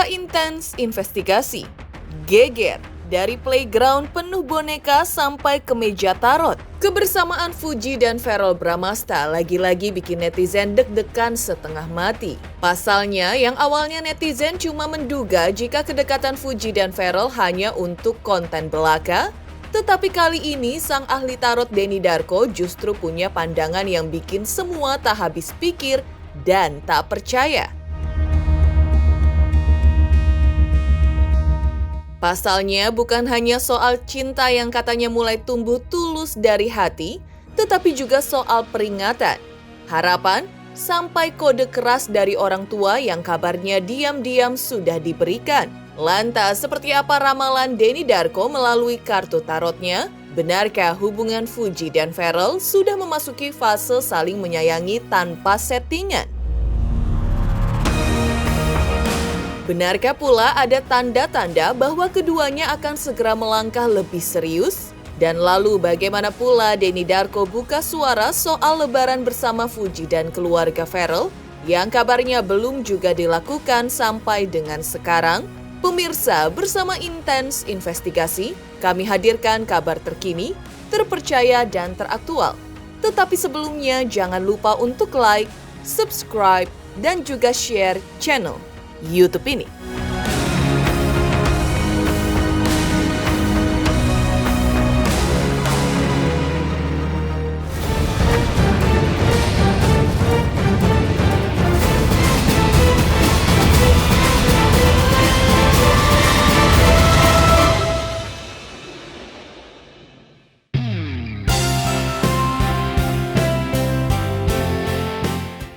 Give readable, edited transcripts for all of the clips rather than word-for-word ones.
Masa intens investigasi. Geger. Dari playground penuh boneka sampai ke meja tarot. Kebersamaan Fuji dan Verrell Bramasta lagi-lagi bikin netizen deg-degan setengah mati. Pasalnya, yang awalnya netizen cuma menduga jika kedekatan Fuji dan Verrell hanya untuk konten belaka, tetapi kali ini sang ahli tarot Denny Darko justru punya pandangan yang bikin semua tak habis pikir dan tak percaya. Pasalnya bukan hanya soal cinta yang katanya mulai tumbuh tulus dari hati, tetapi juga soal peringatan, harapan, sampai kode keras dari orang tua yang kabarnya diam-diam sudah diberikan. Lantas, seperti apa ramalan Denny Darko melalui kartu tarotnya? Benarkah hubungan Fuji dan Verrell sudah memasuki fase saling menyayangi tanpa settingan? Benarkah pula ada tanda-tanda bahwa keduanya akan segera melangkah lebih serius? Dan lalu bagaimana pula Denny Darko buka suara soal lebaran bersama Fuji dan keluarga Verrell yang kabarnya belum juga dilakukan sampai dengan sekarang? Pemirsa, bersama Intens Investigasi, kami hadirkan kabar terkini, terpercaya dan teraktual. Tetapi sebelumnya jangan lupa untuk like, subscribe, dan juga share channel YouTube ini.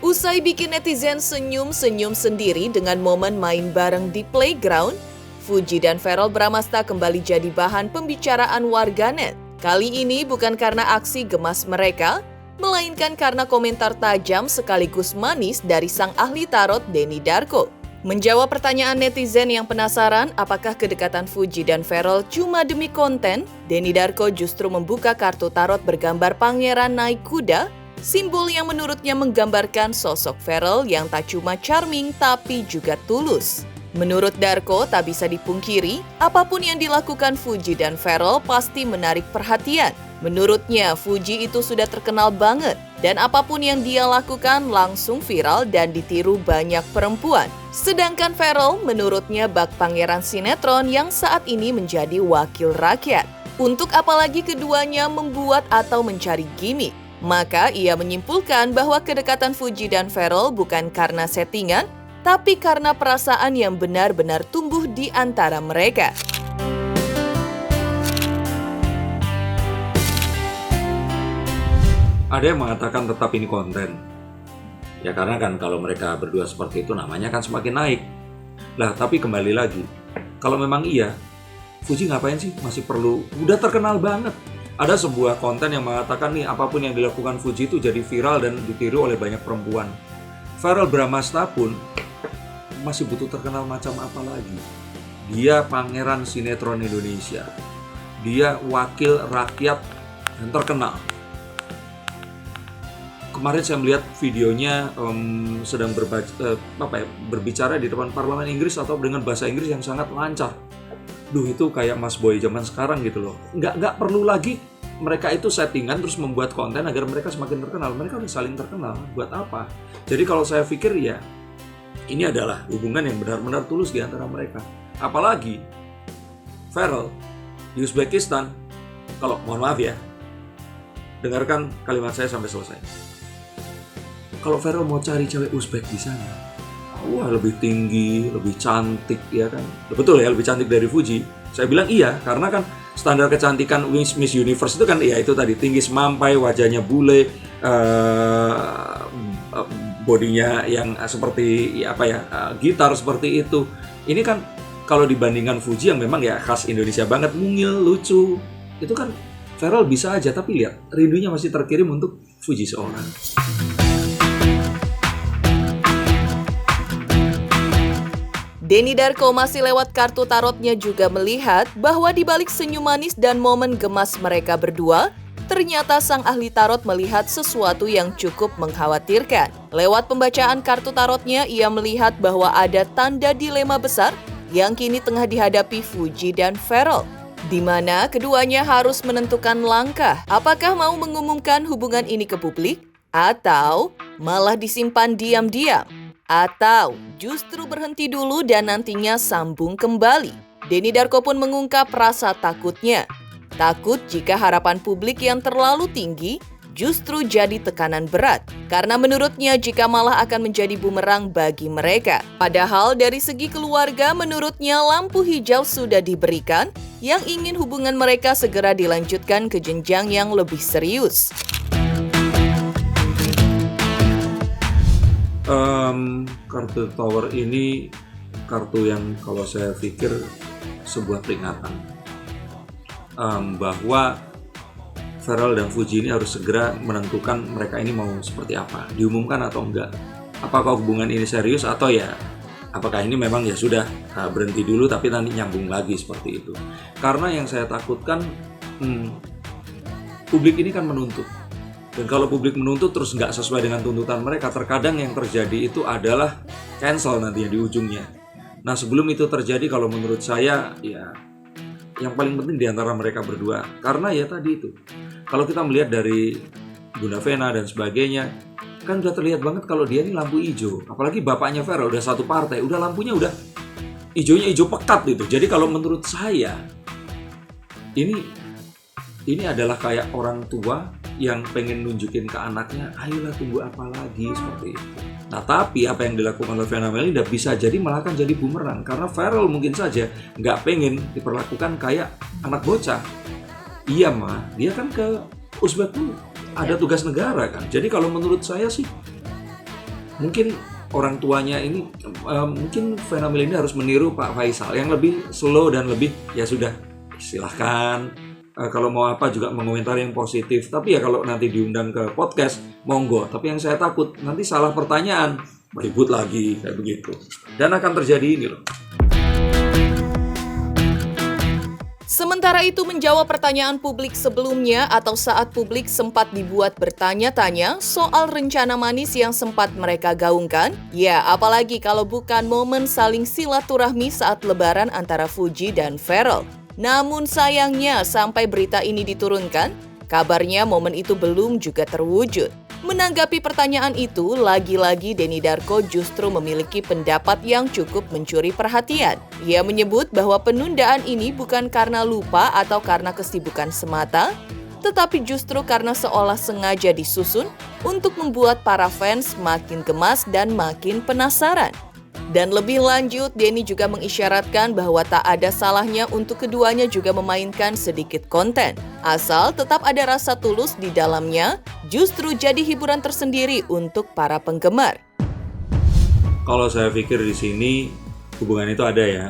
Usai bikin netizen senyum-senyum sendiri dengan momen main bareng di playground, Fuji dan Verrell Bramasta kembali jadi bahan pembicaraan warganet. Kali ini bukan karena aksi gemas mereka, melainkan karena komentar tajam sekaligus manis dari sang ahli tarot Denny Darko. Menjawab pertanyaan netizen yang penasaran apakah kedekatan Fuji dan Verrell cuma demi konten, Denny Darko justru membuka kartu tarot bergambar pangeran naik kuda, simbol yang menurutnya menggambarkan sosok Verrell yang tak cuma charming tapi juga tulus. Menurut Darko, tak bisa dipungkiri, apapun yang dilakukan Fuji dan Verrell pasti menarik perhatian. Menurutnya, Fuji itu sudah terkenal banget, dan apapun yang dia lakukan langsung viral dan ditiru banyak perempuan. Sedangkan Verrell menurutnya bak pangeran sinetron yang saat ini menjadi wakil rakyat. Untuk apalagi keduanya membuat atau mencari gimmick? Maka ia menyimpulkan bahwa kedekatan Fuji dan Verrell bukan karena settingan, tapi karena perasaan yang benar-benar tumbuh di antara mereka. Ada yang mengatakan tetap ini konten. Ya karena kan kalau mereka berdua seperti itu namanya kan semakin naik. Lah tapi kembali lagi, kalau memang iya, Fuji ngapain sih masih perlu, udah terkenal banget. Ada sebuah konten yang mengatakan nih apapun yang dilakukan Fuji itu jadi viral dan ditiru oleh banyak perempuan. Verrell Bramasta pun masih butuh terkenal macam apa lagi. Dia pangeran sinetron Indonesia. Dia wakil rakyat dan terkenal. Kemarin saya melihat videonya sedang berbicara di depan parlemen Inggris atau dengan bahasa Inggris yang sangat lancar. Duh itu kayak Mas Boy zaman sekarang gitu loh. Nggak perlu lagi mereka itu settingan terus membuat konten agar mereka semakin terkenal. Mereka udah saling terkenal. Buat apa? Jadi kalau saya pikir ya ini adalah hubungan yang benar-benar tulus di antara mereka. Apalagi Verrell di Uzbekistan, kalau mohon maaf ya, dengarkan kalimat saya sampai selesai. Kalau Verrell mau cari cewek Uzbek di sana, wah lebih tinggi, lebih cantik ya kan. Betul ya, lebih cantik dari Fuji. Saya bilang iya, karena kan standar kecantikan Miss Universe itu kan ya itu tadi, tinggi semampai, wajahnya bule, bodinya yang seperti gitar seperti itu. Ini kan kalau dibandingkan Fuji yang memang ya khas Indonesia banget, mungil, lucu. Itu kan Verrell bisa aja, tapi lihat rindunya masih terkirim untuk Fuji seorang. Denny Darko masih lewat kartu tarotnya juga melihat bahwa di balik senyum manis dan momen gemas mereka berdua, Ternyata sang ahli tarot melihat sesuatu yang cukup mengkhawatirkan. Lewat pembacaan kartu tarotnya, ia melihat bahwa ada tanda dilema besar yang kini tengah dihadapi Fuji dan Farrell, di mana keduanya harus menentukan langkah. Apakah mau mengumumkan hubungan ini ke publik? Atau malah disimpan diam-diam? Atau justru berhenti dulu dan nantinya sambung kembali? Denny Darko pun mengungkap rasa takutnya. Takut jika harapan publik yang terlalu tinggi justru jadi tekanan berat. Karena menurutnya jika malah akan menjadi bumerang bagi mereka. Padahal dari segi keluarga menurutnya lampu hijau sudah diberikan yang ingin hubungan mereka segera dilanjutkan ke jenjang yang lebih serius. Kartu Tower ini kartu yang kalau saya pikir sebuah peringatan. Bahwa Farrell dan Fuji ini harus segera menentukan mereka ini mau seperti apa, diumumkan atau enggak. Apakah hubungan ini serius atau ya apakah ini memang ya sudah berhenti dulu tapi nanti nyambung lagi seperti itu. Karena yang saya takutkan publik ini kan menuntut. Dan kalau publik menuntut terus nggak sesuai dengan tuntutan mereka, terkadang yang terjadi itu adalah cancel nantinya di ujungnya. Nah sebelum itu terjadi kalau menurut saya ya yang paling penting di antara mereka berdua. Karena ya tadi itu, kalau kita melihat dari Bunda Vena dan sebagainya, kan udah terlihat banget kalau dia ini lampu hijau. Apalagi bapaknya Farrell udah satu partai, udah lampunya udah hijaunya hijau pekat gitu. Jadi kalau menurut saya, ini adalah kayak orang tua yang pengen nunjukin ke anaknya, ayolah tunggu apa lagi, seperti itu. Nah tapi apa yang dilakukan oleh Vena Melinda bisa jadi malah kan jadi bumerang. Karena Farrell mungkin saja nggak pengen diperlakukan kayak anak bocah. Iya mah, dia kan ke Uzbek tuh ada tugas negara kan. Jadi kalau menurut saya sih, mungkin orang tuanya ini, mungkin Vena Melinda harus meniru Pak Faisal yang lebih slow dan lebih, ya sudah silahkan. Kalau mau apa juga mengomentari yang positif. Tapi ya kalau nanti diundang ke podcast, monggo. Tapi yang saya takut nanti salah pertanyaan, ribut lagi kayak begitu. Dan akan terjadi ini loh. Sementara itu menjawab pertanyaan publik sebelumnya atau saat publik sempat dibuat bertanya-tanya soal rencana manis yang sempat mereka gaungkan, ya apalagi kalau bukan momen saling silaturahmi saat lebaran antara Fuji dan Farrell. Namun sayangnya sampai berita ini diturunkan, kabarnya momen itu belum juga terwujud. Menanggapi pertanyaan itu, lagi-lagi Denny Darko justru memiliki pendapat yang cukup mencuri perhatian. Ia menyebut bahwa penundaan ini bukan karena lupa atau karena kesibukan semata, tetapi justru karena seolah sengaja disusun untuk membuat para fans makin gemas dan makin penasaran. Dan lebih lanjut, Denny juga mengisyaratkan bahwa tak ada salahnya untuk keduanya juga memainkan sedikit konten. Asal tetap ada rasa tulus di dalamnya, justru jadi hiburan tersendiri untuk para penggemar. Kalau saya pikir di sini hubungan itu ada ya,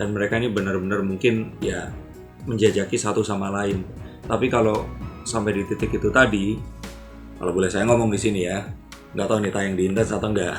dan mereka ini benar-benar mungkin ya menjajaki satu sama lain. Tapi kalau sampai di titik itu tadi, kalau boleh saya ngomong di sini ya, nggak tahu nih tayang di Intens atau enggak.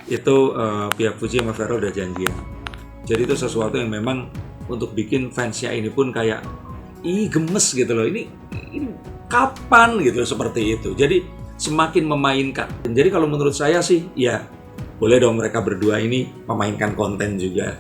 Itu pihak Fuji sama Farrell udah janjian. Jadi itu sesuatu yang memang untuk bikin fansnya ini pun kayak gemes gitu loh. Ini kapan gitu seperti itu. Jadi semakin memainkan. Dan jadi kalau menurut saya sih ya boleh dong mereka berdua ini memainkan konten juga.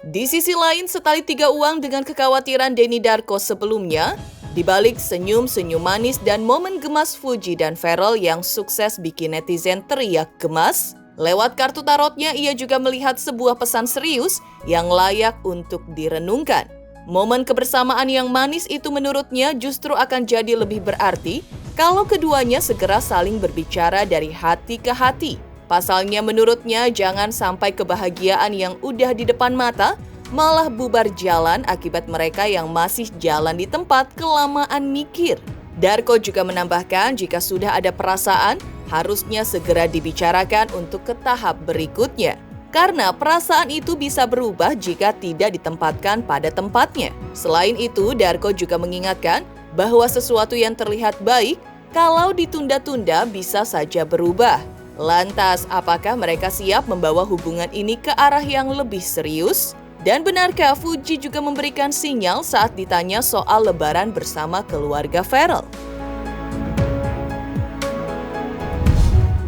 Di sisi lain, setali tiga uang dengan kekhawatiran Denny Darko sebelumnya, di balik senyum-senyum manis dan momen gemas Fuji dan Farrell yang sukses bikin netizen teriak gemas, lewat kartu tarotnya ia juga melihat sebuah pesan serius yang layak untuk direnungkan. Momen kebersamaan yang manis itu menurutnya justru akan jadi lebih berarti kalau keduanya segera saling berbicara dari hati ke hati. Pasalnya menurutnya jangan sampai kebahagiaan yang udah di depan mata malah bubar jalan akibat mereka yang masih jalan di tempat kelamaan mikir. Darko juga menambahkan jika sudah ada perasaan, harusnya segera dibicarakan untuk ke tahap berikutnya. Karena perasaan itu bisa berubah jika tidak ditempatkan pada tempatnya. Selain itu, Darko juga mengingatkan bahwa sesuatu yang terlihat baik, kalau ditunda-tunda bisa saja berubah. Lantas, apakah mereka siap membawa hubungan ini ke arah yang lebih serius? Dan benarkah Fuji juga memberikan sinyal saat ditanya soal lebaran bersama keluarga Ferrell?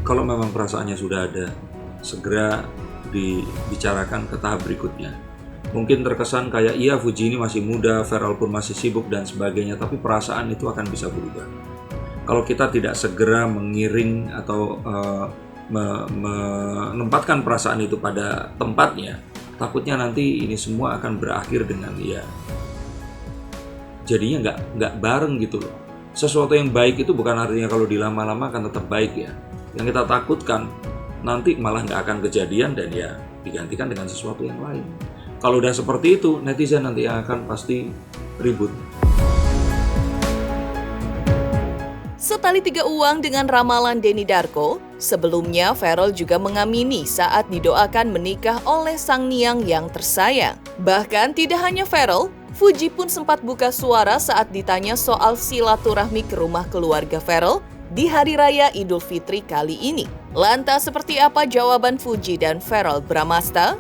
Kalau memang perasaannya sudah ada, segera dibicarakan ke tahap berikutnya. Mungkin terkesan kayak iya Fuji ini masih muda, Ferrell pun masih sibuk dan sebagainya, tapi perasaan itu akan bisa berubah. Kalau kita tidak segera mengiring atau menempatkan perasaan itu pada tempatnya, takutnya nanti ini semua akan berakhir dengan ya jadinya nggak bareng gitu loh. Sesuatu yang baik itu bukan artinya kalau dilama-lama akan tetap baik ya. Yang kita takutkan nanti malah nggak akan kejadian dan ya digantikan dengan sesuatu yang lain. Kalau udah seperti itu, netizen nanti yang akan pasti ribut. Setali tiga uang dengan ramalan Denny Darko, sebelumnya Ferrell juga mengamini saat didoakan menikah oleh sang Niang yang tersayang. Bahkan tidak hanya Ferrell, Fuji pun sempat buka suara saat ditanya soal silaturahmi ke rumah keluarga Ferrell di Hari Raya Idul Fitri kali ini. Lantas seperti apa jawaban Fuji dan Ferrell Bramasta?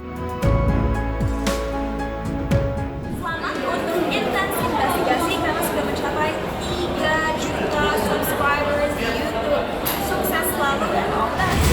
Selamat untuk Intense Investigasi karena sudah mencapai 3 juta subscribers di YouTube. Sukses selalu dan all the best.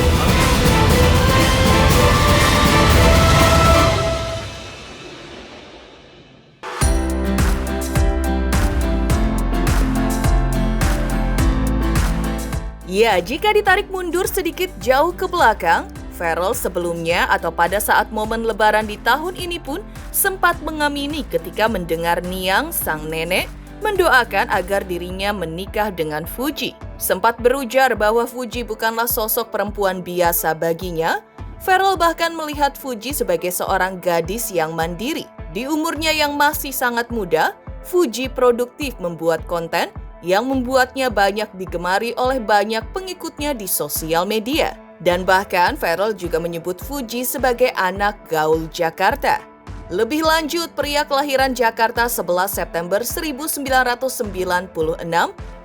Ya, jika ditarik mundur sedikit jauh ke belakang, Ferrell sebelumnya atau pada saat momen lebaran di tahun ini pun sempat mengamini ketika mendengar Niang, sang nenek, mendoakan agar dirinya menikah dengan Fuji. Sempat berujar bahwa Fuji bukanlah sosok perempuan biasa baginya. Ferrell bahkan melihat Fuji sebagai seorang gadis yang mandiri. Di umurnya yang masih sangat muda, Fuji produktif membuat konten yang membuatnya banyak digemari oleh banyak pengikutnya di sosial media. Dan bahkan Ferrell juga menyebut Fuji sebagai anak gaul Jakarta. Lebih lanjut, pria kelahiran Jakarta 11 September 1996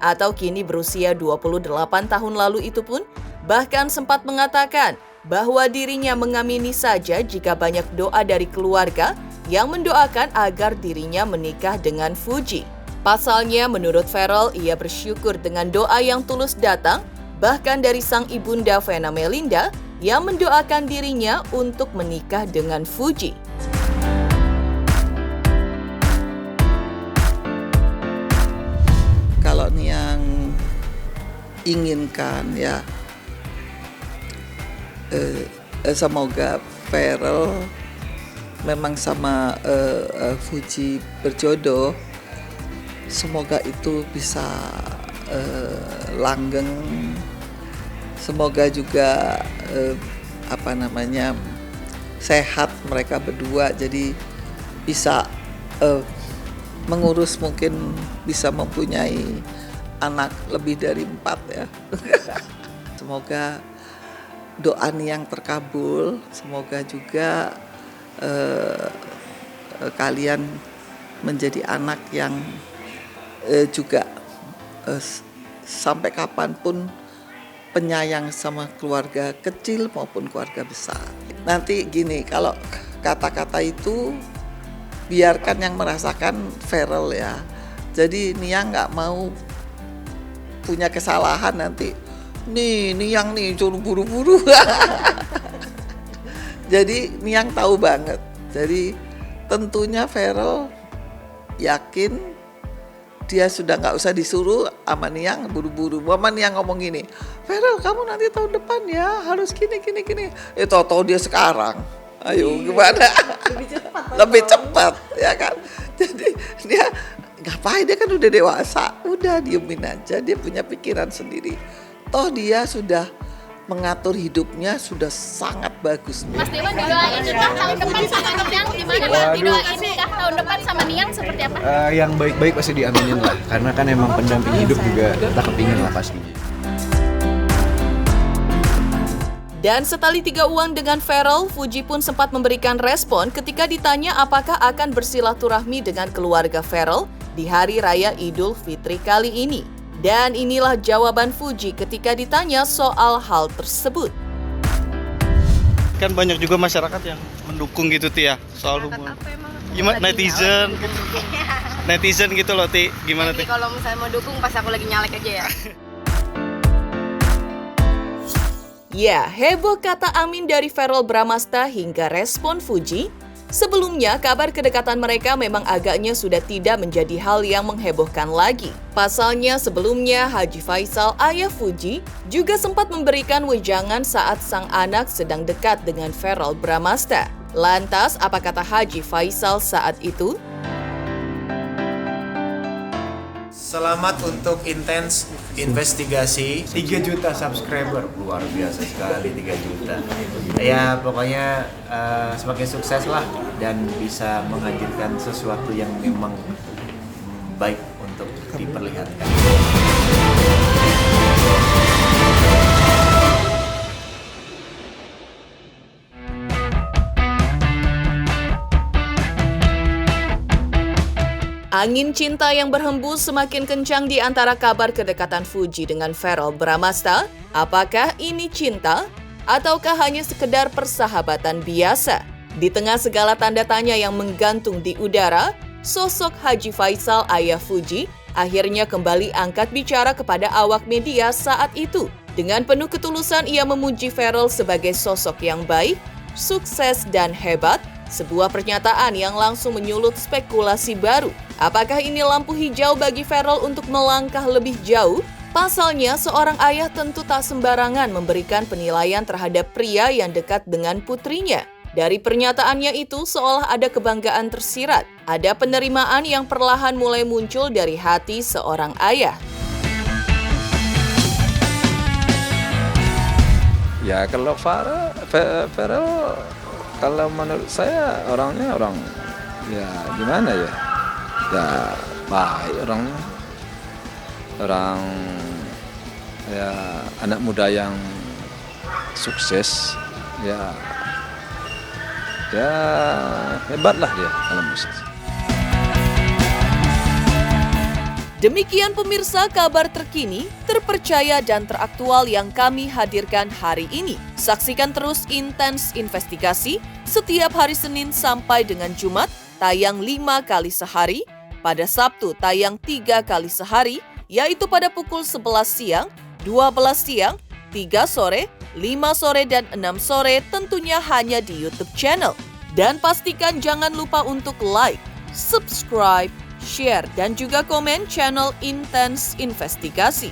atau kini berusia 28 tahun lalu itu pun bahkan sempat mengatakan bahwa dirinya mengamini saja jika banyak doa dari keluarga yang mendoakan agar dirinya menikah dengan Fuji. Pasalnya, menurut Ferrell, ia bersyukur dengan doa yang tulus datang, bahkan dari sang ibunda Vena Melinda yang mendoakan dirinya untuk menikah dengan Fuji. Kalau Niang inginkan ya, semoga Ferrell memang sama Fuji berjodoh. Semoga itu bisa langgeng. Semoga juga sehat mereka berdua, jadi bisa mengurus, mungkin bisa mempunyai anak lebih dari 4 ya. Semoga doa Niang terkabul. Semoga juga kalian menjadi anak yang juga sampai kapanpun penyayang sama keluarga kecil maupun keluarga besar. Nanti gini, kalau kata-kata itu biarkan yang merasakan Ferrell ya. Jadi Niang nggak mau punya kesalahan nanti. Niang suruh buru-buru. Jadi Niang tahu banget. Jadi tentunya Ferrell yakin dia sudah nggak usah disuruh sama Niang buru-buru. Mama Niang ngomong gini, Ferrell kamu nanti tahun depan ya harus gini. Tahu dia sekarang. Ayo gimana? Lebih cepat ya kan. Jadi dia ngapain, dia kan udah dewasa. Udah diemin aja, dia punya pikiran sendiri. Toh dia sudah mengatur hidupnya sudah sangat bagus. Mas Dewan didoain nikah tahun depan sama Niang gimana Mas? Didoain nikah tahun depan sama Niang seperti apa? Yang baik-baik pasti diaminin lah, karena kan emang pendamping hidup juga kita kepingin lah pastinya. Dan setali tiga uang dengan Ferrell, Fuji pun sempat memberikan respon ketika ditanya apakah akan bersilaturahmi dengan keluarga Ferrell di Hari Raya Idul Fitri kali ini. Dan inilah jawaban Fuji ketika ditanya soal hal tersebut. kan banyak juga masyarakat yang mendukung gitu Ti ya soal hubungan. Gimana netizen? Netizen gitu loh Ti, gimana Ti? Kalau misalnya mau dukung pas aku lagi nyalek aja ya. Ya, heboh kata amin dari Verrell Bramasta hingga respon Fuji. Sebelumnya, kabar kedekatan mereka memang agaknya sudah tidak menjadi hal yang menghebohkan lagi. Pasalnya, sebelumnya Haji Faisal, ayah Fuji, juga sempat memberikan wejangan saat sang anak sedang dekat dengan Verrell Bramasta. Lantas, apa kata Haji Faisal saat itu? Selamat untuk intens investigasi 3 juta subscriber, luar biasa sekali 3 juta. Ya pokoknya semakin sukses lah dan bisa menghadirkan sesuatu yang memang baik untuk diperlihatkan. Angin cinta yang berhembus semakin kencang di antara kabar kedekatan Fuji dengan Verrell Bramasta. Apakah ini cinta? Ataukah hanya sekedar persahabatan biasa? Di tengah segala tanda tanya yang menggantung di udara, sosok Haji Faisal, ayah Fuji, akhirnya kembali angkat bicara kepada awak media saat itu. Dengan penuh ketulusan ia memuji Verrell sebagai sosok yang baik, sukses dan hebat. Sebuah pernyataan yang langsung menyulut spekulasi baru. Apakah ini lampu hijau bagi Verrell untuk melangkah lebih jauh? Pasalnya, seorang ayah tentu tak sembarangan memberikan penilaian terhadap pria yang dekat dengan putrinya. Dari pernyataannya itu, seolah ada kebanggaan tersirat. Ada penerimaan yang perlahan mulai muncul dari hati seorang ayah. Ya, kalau Verrell, kalau menurut saya orangnya orang ya gimana ya, ya baik orangnya, orang ya anak muda yang sukses, ya hebatlah dia kalau musik. Demikian pemirsa kabar terkini, terpercaya dan teraktual yang kami hadirkan hari ini. Saksikan terus Intens Investigasi setiap hari Senin sampai dengan Jumat, tayang 5 kali sehari. Pada Sabtu tayang 3 kali sehari, yaitu pada pukul 11 siang, 12 siang, 3 sore, 5 sore, dan 6 sore tentunya hanya di YouTube channel. Dan pastikan jangan lupa untuk like, subscribe, share, dan juga komen channel Intens Investigasi.